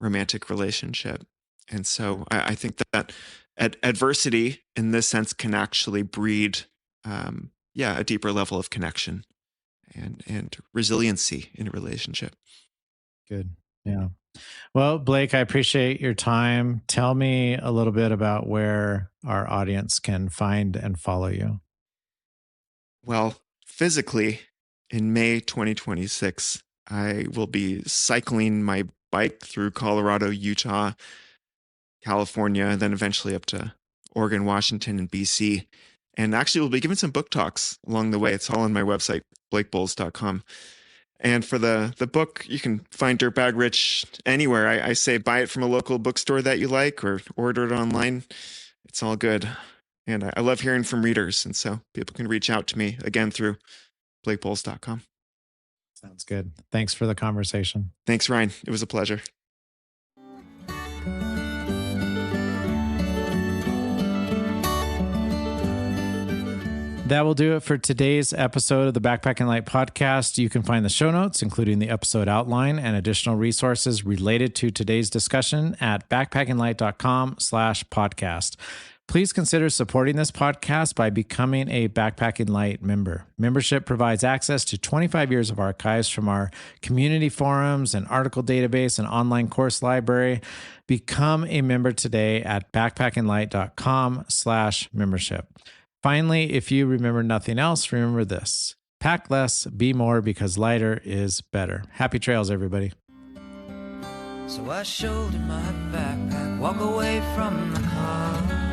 A: romantic relationship. And so I think that adversity in this sense can actually breed, a deeper level of connection and resiliency in a relationship.
B: Good. Yeah. Well, Blake, I appreciate your time. Tell me a little bit about where our audience can find and follow you.
A: Well, physically, in May 2026, I will be cycling my bike through Colorado, Utah, California, and then eventually up to Oregon, Washington, and BC. And actually, we'll be giving some book talks along the way. It's all on my website, blakeboles.com. And for the book, you can find Dirtbag-Rich anywhere. I say buy it from a local bookstore that you like or order it online. It's all good. And I love hearing from readers. And so people can reach out to me again through blakeboles.com.
B: Sounds good. Thanks for the conversation.
A: Thanks, Ryan. It was a pleasure.
B: That will do it for today's episode of the Backpacking Light podcast. You can find the show notes, including the episode outline and additional resources related to today's discussion at backpackinglight.com/podcast. Please consider supporting this podcast by becoming a Backpacking Light member. Membership provides access to 25 years of archives from our community forums and article database and online course library. Become a member today at backpackinglight.com/membership. Finally, if you remember nothing else, remember this: pack less, be more, because lighter is better. Happy trails, everybody.
C: So I shoulder my backpack, walk away from the car.